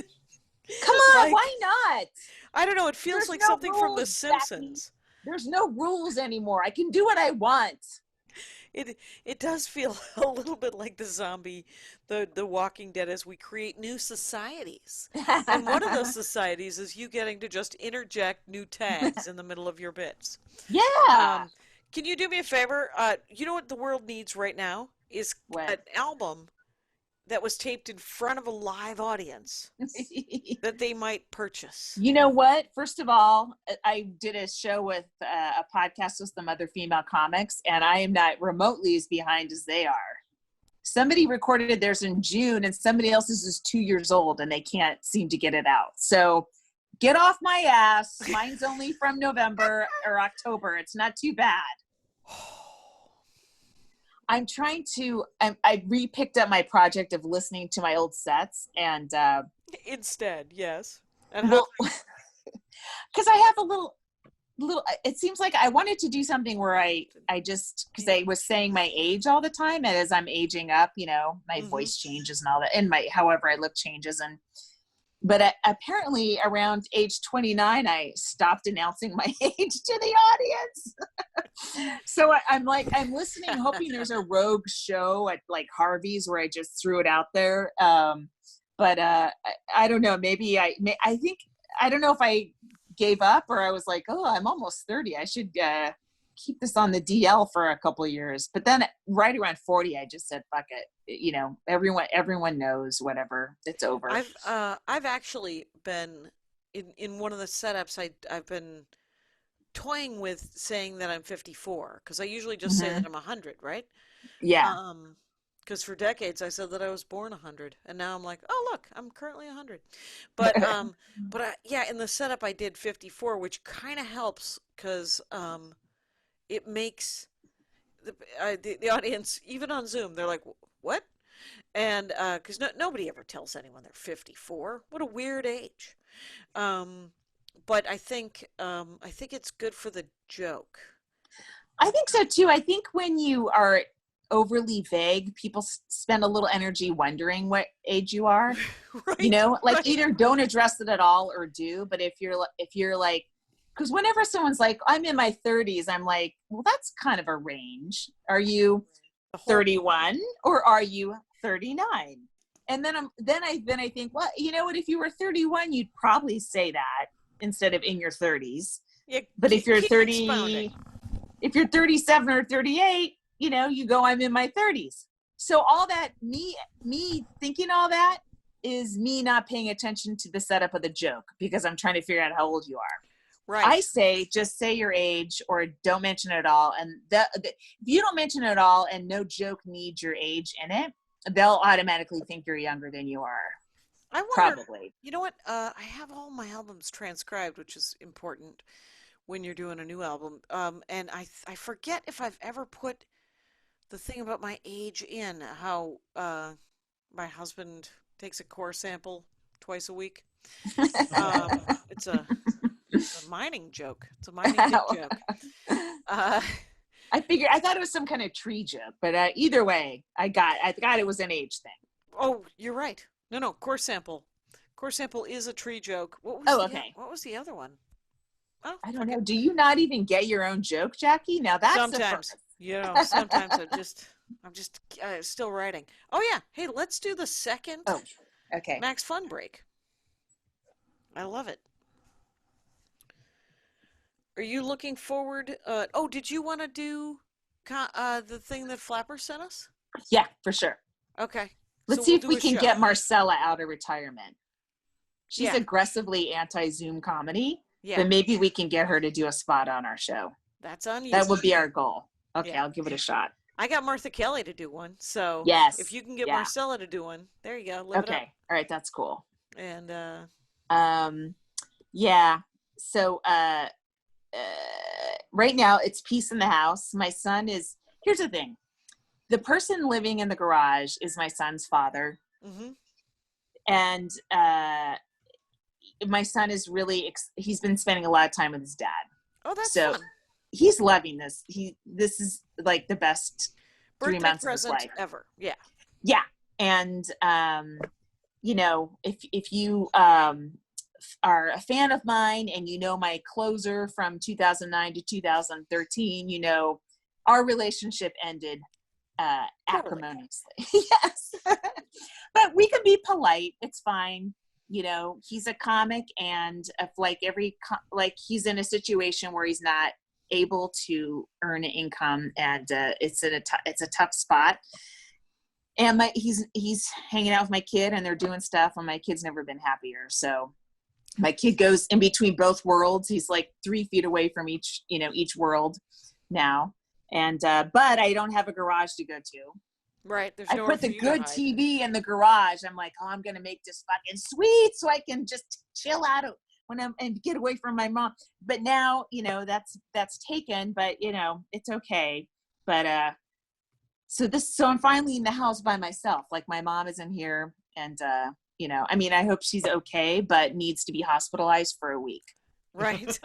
on, Like, why not? I don't know, it feels There's like no something from The rules, Jackie. Simpsons. There's no rules anymore. I can do what I want. It does feel a little bit like the Walking Dead as we create new societies. And one of those societies is you getting to just interject new tags in the middle of your bits. Yeah. Can you do me a favor? You know what the world needs right now is What? an album that was taped in front of a live audience that they might purchase. You know what? First of all, I did a show with a podcast with some other female comics, and I am not remotely as behind as they are. Somebody recorded theirs in June, and somebody else's is 2 years old, and they can't seem to get it out. So get off my ass. Mine's only from November or October. It's not too bad. I'm trying to, I re-picked up my project of listening to my old sets, and Instead, yes. And well, because I have a little, little, it seems like I wanted to do something where I just, because I was saying my age all the time, and as I'm aging up, you know, my voice changes and all that, and my, however I look changes. And but apparently around age 29, I stopped announcing my age to the audience. So I'm listening, hoping there's a rogue show at like Harvey's where I just threw it out there. But I don't know, maybe I think, I don't know if I gave up or I was like, oh, I'm almost 30. I should keep this on the DL for a couple of years. But then right around 40, I just said, fuck it. You know, everyone knows, whatever, it's over. I've actually been in one of the setups. I've been toying with saying that I'm 54 because I usually just say that I'm 100, right? Yeah. Because for decades I said that I was born 100, and now I'm like, oh look, I'm currently 100. But yeah, in the setup I did 54, which kind of helps because it makes the audience, even on Zoom, they're like, what? And because nobody ever tells anyone they're 54. What a weird age. But I think it's good for the joke. I think so too. I think when you are overly vague, people spend a little energy wondering what age you are. Right, you know, like right. Either don't address it at all or do. But if you're like, because whenever someone's like, I'm in my 30s, I'm like, well, that's kind of a range. Are you 31 or are you 39? And then I think, well, you know what, if you were 31, you'd probably say that instead of in your 30s. Yeah, but if you're 30 expounding. If you're 37 or 38, you know, you go, I'm in my 30s. So all that, me thinking all that is me not paying attention to the setup of the joke because I'm trying to figure out how old you are. Right. I say, just say your age or don't mention it at all. And if you don't mention it at all and no joke needs your age in it, they'll automatically think you're younger than you are. I wonder, probably. You know what? I have all my albums transcribed, which is important when you're doing a new album. And I forget if I've ever put the thing about my age in, how my husband takes a core sample twice a week. It's a mining joke. It's a mining dick joke. I thought it was some kind of tree joke, but either way, I got it was an age thing. Oh, you're right. No, core sample. Core sample is a tree joke. What was the other one? Oh, I don't know. Do you not even get your own joke, Jackie? Now that's sometimes. Sometimes I'm just still writing. Oh yeah. Hey, let's do the second okay. Max Fun break. I love it. Are you looking forward? Did you want to do the thing that Flapper sent us? Yeah, for sure. Okay. Let's see if we can get Marcella out of retirement. She's aggressively anti-Zoom comedy. Yeah. But maybe we can get her to do a spot on our show. That's on you. That would be our goal. Okay, I'll give it a shot. I got Martha Kelly to do one. So yes, if you can get Marcella to do one, there you go. Live it up. All right, that's cool. And yeah. So right now it's peace in the house. My son is, here's the thing. The person living in the garage is my son's father. Mm-hmm. And my son is really, he's been spending a lot of time with his dad. Oh, that's so fun. He's loving this. This is like the best birthday 3 months present of his life ever. Yeah. Yeah. And, you know, if you are a fan of mine and you know my closer from 2009 to 2013, you know, our relationship ended acrimoniously. Yes. But we can be polite. It's fine. You know, he's a comic, and if he's in a situation where he's not able to earn an income, and it's a tough spot. And he's hanging out with my kid, and they're doing stuff, and my kid's never been happier. So my kid goes in between both worlds. He's like 3 feet away from each world now. And but I don't have a garage to go to. Right. There's I put the good TV in the garage. I'm like, oh, I'm gonna make this fucking sweet so I can just chill out and get away from my mom. But now, you know, that's taken. But you know, it's okay. But so I'm finally in the house by myself. Like my mom isn't here, and you know, I mean, I hope she's okay, but needs to be hospitalized for a week. Right.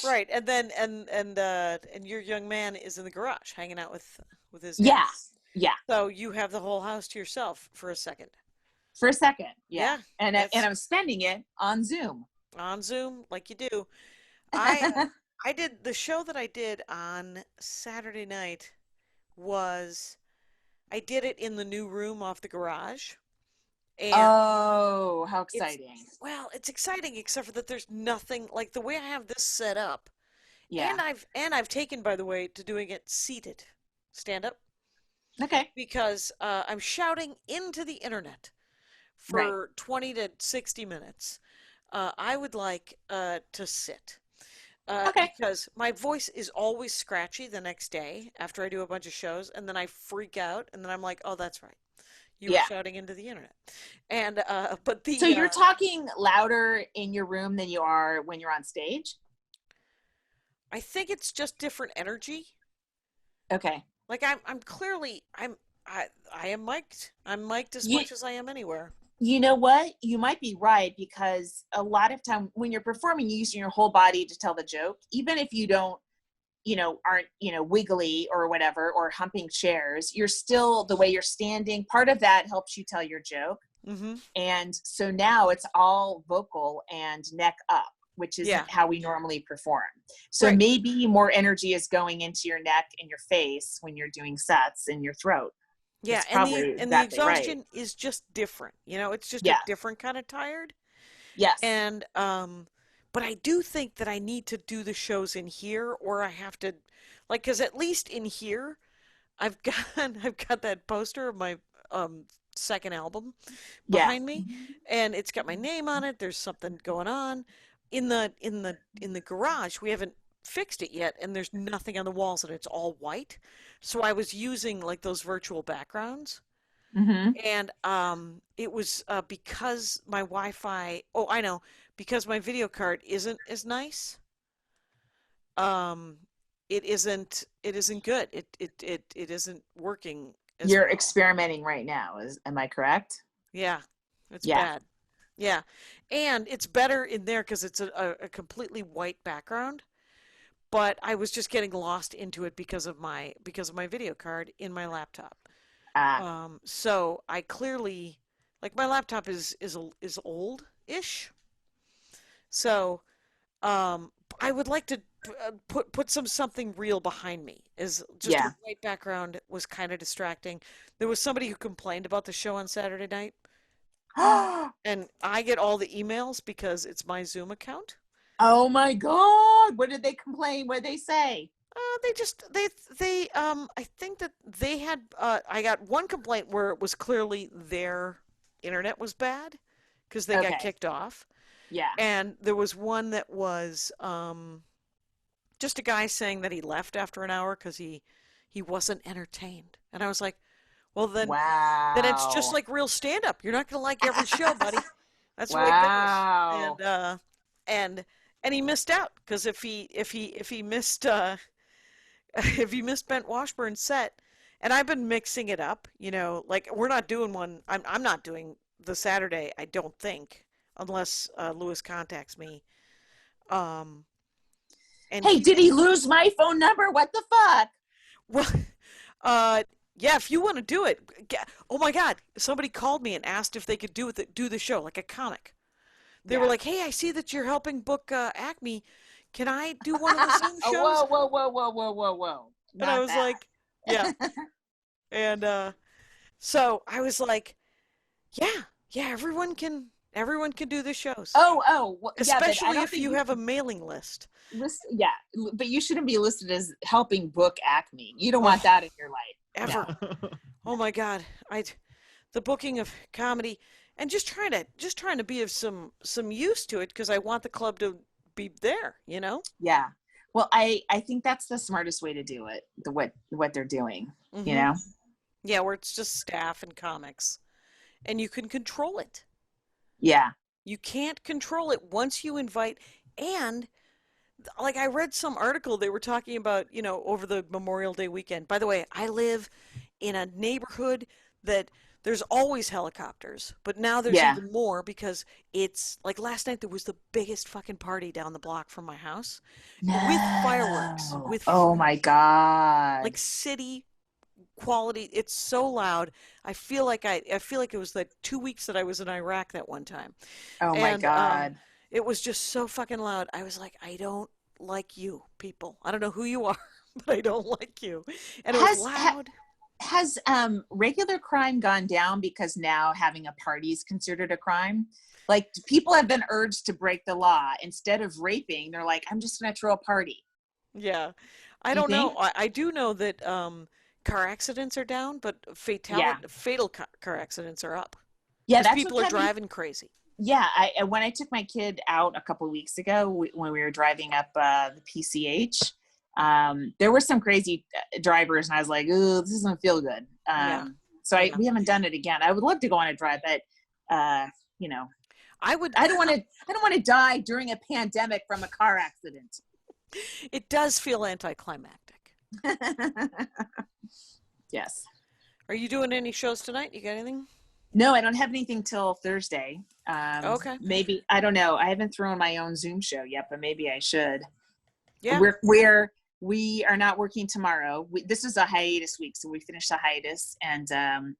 Right. And then and your young man is in the garage hanging out with his dad. Yeah. Yeah. So you have the whole house to yourself for a second. For a second. Yeah. Yeah. And That's I'm spending it on Zoom. on Zoom like you do. I did the show that I did on Saturday night was I did it in the new room off the garage. And Oh, how exciting. it's exciting except for that there's nothing like the way I have this set up. Yeah. And I've taken, by the way, to doing it seated, stand up, Okay. because I'm shouting into the internet for 20 to 60 minutes. I would like to sit. Okay. Because my voice is always scratchy the next day after I do a bunch of shows, and then I freak out, and then I'm like, oh, that's right. You were shouting into the internet. And, but the. So you're talking louder in your room than you are when you're on stage? I think it's just different energy. Okay. Like I'm clearly, I am mic'd. I'm mic'd as much as I am anywhere. You know what? You might be right, because a lot of time when you're performing, you're using your whole body to tell the joke, even if you don't, aren't, wiggly or whatever, or humping chairs, you're still the way you're standing. Part of that helps you tell your joke. Mm-hmm. And so now it's all vocal and neck up, which is how we normally perform. So maybe more energy is going into your neck and your face when you're doing sets, and your throat. Yeah, and the exhaustion is just different. It's just a different kind of tired. Yes. And but I do think that I need to do the shows in here, or I have to, like, because at least in here, I've got that poster of my second album behind me, and it's got my name on it. There's something going on. In the garage, we haven't fixed it yet, and there's nothing on the walls, and it's all white. So I was using like those virtual backgrounds. Mm-hmm. And it was because my Wi-Fi. Oh, I know, because my video card isn't as nice. It isn't good. It isn't working. You're experimenting right now. Am I correct? Yeah, it's bad. Yeah, and it's better in there because it's a completely white background. But I was just getting lost into it because of my video card in my laptop. So I clearly, like, my laptop is old-ish. So I would like to put something real behind me. Is just a white background was kind of distracting. There was somebody who complained about the show on Saturday night. And I get all the emails because it's my Zoom account. Oh my God. What did they complain? What did they say? I think that they had, I got one complaint where it was clearly their internet was bad because they got kicked off. Yeah. And there was one that was just a guy saying that he left after an hour because he wasn't entertained. And I was like, well, then it's just like real stand-up. You're not going to like every show, buddy. That's the way it goes. And he missed out because if he missed if he missed Bent Washburn's set, and I've been mixing it up, like we're not doing one. I'm not doing the Saturday, I don't think, unless Lewis contacts me. And hey, did he lose my phone number? What the fuck? Well, yeah, if you want to do it. Oh my God, somebody called me and asked if they could do the show, like a comic. They were like, hey, I see that you're helping book Acme. Can I do one of the Zoom shows? Whoa. And I was like, yeah. And so I was like, yeah, everyone can do the shows. Especially if you have a mailing list. But you shouldn't be listed as helping book Acme. You don't want that in your life. Ever. Oh my God. The booking of comedy and just trying to be of some use to it because I want the club to be there, Yeah. Well, I think that's the smartest way to do it. What they're doing, Yeah, where it's just staff and comics, and you can control it. Yeah. You can't control it once you invite. And like I read some article they were talking about, over the Memorial Day weekend. By the way, I live in a neighborhood that there's always helicopters, but now there's Yeah. even more because it's like last night there was the biggest fucking party down the block from my house with fireworks, No. Oh my God. like city quality. It's so loud. I feel like it was the 2 weeks that I was in Iraq that one time. Oh my And God. it was just so fucking loud. I was like, I don't like you people. I don't know who you are, but I don't like you. And it was loud. Has regular crime gone down because now having a party is considered a crime? Like, people have been urged to break the law. Instead of raping, they're like, I'm just going to throw a party. Yeah. I Do you don't know. think? I do know that car accidents are down, but Yeah. fatal car accidents are up. Yeah, Because that's people what are kept me. driving crazy. Yeah, when I took my kid out a couple of weeks ago, when we were driving up the PCH, there were some crazy drivers, and I was like, "Ooh, this doesn't feel good." Yeah. So Yeah. we haven't done it again. I would love to go on a drive, but you know, I would. I don't want to die during a pandemic from a car accident. It does feel anticlimactic. Yes. Are you doing any shows tonight? You got anything? No, I don't have anything till Thursday. Okay. Maybe, I don't know. I haven't thrown my own Zoom show yet, but maybe I should. Yeah. We are not working tomorrow. This is a hiatus week, so we finished the hiatus and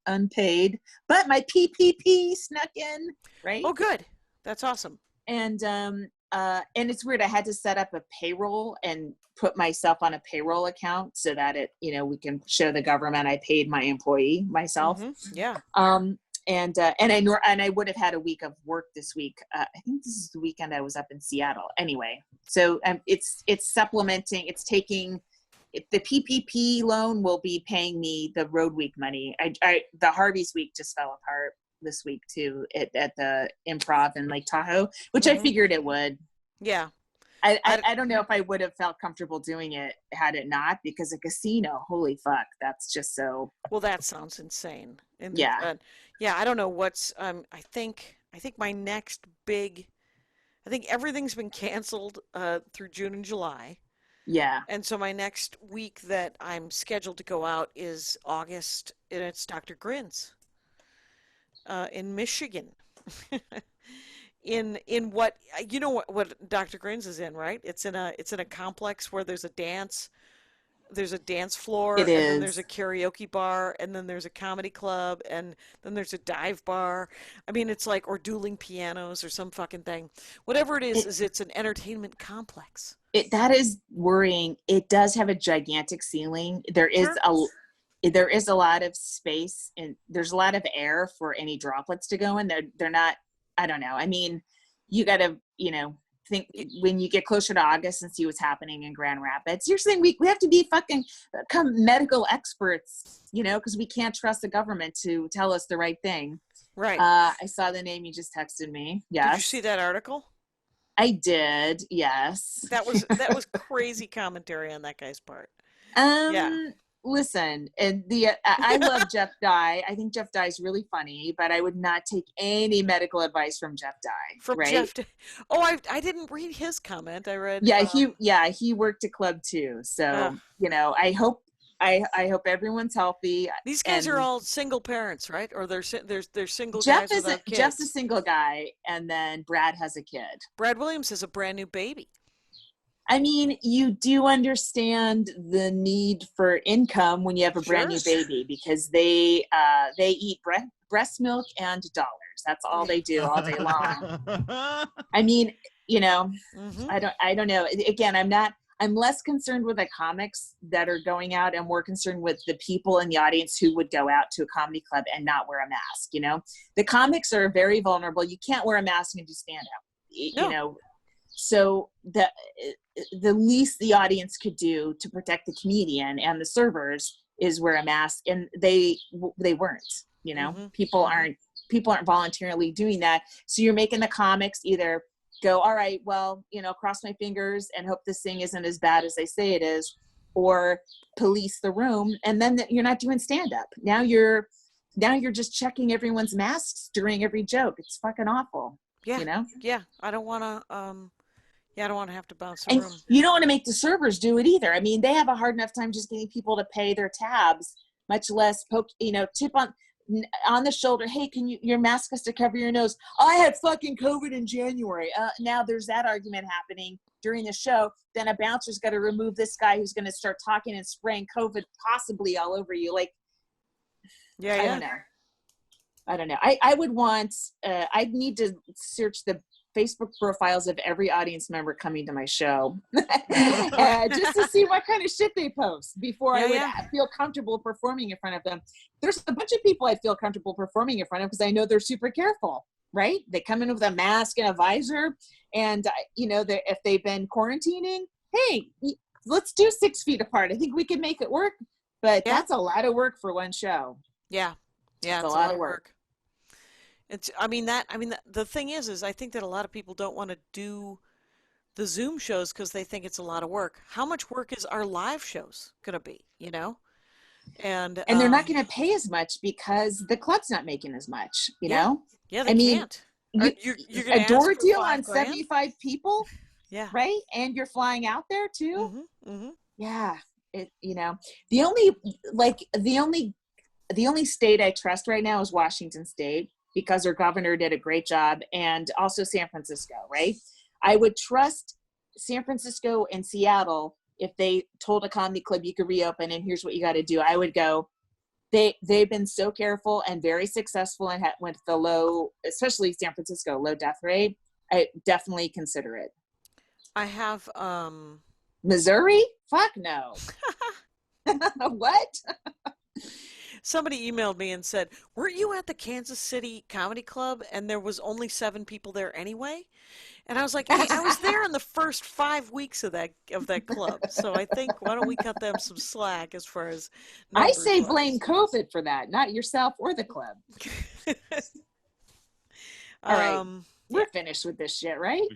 unpaid. But my PPP snuck in, right? Oh, good. That's awesome. And it's weird. I had to set up a payroll and put myself on a payroll account so that we can show the government I paid my employee myself. Mm-hmm. Yeah. And I would have had a week of work this week. I think this is the weekend I was up in Seattle. Anyway, so it's supplementing. It's taking the PPP loan will be paying me the road week money. The Harvey's week just fell apart this week too at the Improv in Lake Tahoe, which Mm-hmm. I figured it would. Yeah. I don't know if I would have felt comfortable doing it had it not, because a casino, holy fuck, that's just so. Well, that sounds insane. And, Yeah. Yeah. I don't know what's. I think my next big. I think everything's been canceled through June and July. Yeah. And so my next week that I'm scheduled to go out is August, and it's Dr. Grin's in Michigan. in what what Dr. Grin's is in, right? It's in a complex where there's a dance floor, It and then there's is. a karaoke bar, and then there's a comedy club, and then there's a dive bar. I mean, it's like, or dueling pianos or some fucking thing. Whatever it is it's an entertainment complex. That is worrying. It does have a gigantic ceiling. There is Sure. there is a lot of space, and there's a lot of air for any droplets to go in. They're not, I don't know. I mean, you got to, think when you get closer to August and see what's happening in Grand Rapids. You're saying we have to be fucking medical experts, because we can't trust the government to tell us the right thing. Right. I saw the name you just texted me. Yes. Did you see that article? I did. Yes. That was crazy commentary on that guy's part. Yeah. Listen, and I love Jeff Dye. I think Jeff Dye is really funny, but I would not take any medical advice from Jeff Dye. From right? Jeff. Oh, I didn't read his comment. I read. Yeah, he worked a club too. So I hope everyone's healthy. These guys are all single parents, right? Or they're single Jeff guys without kids. Jeff's a single guy, and then Brad has a kid. Brad Williams has a brand new baby. I mean, you do understand the need for income when you have a brand new baby, because they eat breast milk and dollars. That's all they do all day long. I mean, Mm-hmm. I don't know. Again, I'm less concerned with the comics that are going out and more concerned with the people in the audience who would go out to a comedy club and not wear a mask. The comics are very vulnerable. You can't wear a mask and do stand up, No. So the least the audience could do to protect the comedian and the servers is wear a mask, and they weren't. Mm-hmm. People aren't voluntarily doing that. So you're making the comics either go, all right, well, cross my fingers and hope this thing isn't as bad as they say it is, or police the room, and then you're not doing stand up. Now you're just checking everyone's masks during every joke. It's fucking awful. Yeah. Yeah. I don't want to. I don't want to have to bounce a And room. you don't want to make the servers do it either. I mean, they have a hard enough time just getting people to pay their tabs, much less tip on. on the shoulder, hey, your mask has to cover your nose. I had fucking COVID in January. Now there's that argument happening during the show. Then a bouncer's got to remove this guy who's going to start talking and spraying COVID possibly all over you. Like, I don't know. I would want, I'd need to search the Facebook profiles of every audience member coming to my show just to see what kind of shit they post before I would feel comfortable performing in front of them. There's a bunch of people I feel comfortable performing in front of because I know they're super careful, right? They come in with a mask and a visor, and if they've been quarantining, hey, let's do 6 feet apart. I think we can make it work, but that's a lot of work for one show. Yeah, it's a lot of work. The thing is I think that a lot of people don't want to do the Zoom shows because they think it's a lot of work. How much work is our live shows going to be, And they're not going to pay as much because the club's not making as much, you know? Yeah, they can't. You're a door deal on 75 people? Yeah. Right? And you're flying out there too? Mm-hmm. Yeah. The only state I trust right now is Washington State, because their governor did a great job, and also San Francisco, right? I would trust San Francisco and Seattle if they told a comedy club you could reopen and here's what you got to do. I would go. They've been so careful and very successful and went the low, especially San Francisco, low death rate. I definitely consider it. I have Missouri? Fuck no. What? Somebody emailed me and said, "Weren't you at the Kansas City Comedy Club and there was only 7 people there anyway?" And I was like, "Hey, I was there in the first 5 weeks of that club, so I think why don't we cut them some slack as far as I say blame COVID for that, not yourself or the club." All right, we're finished with this shit, right?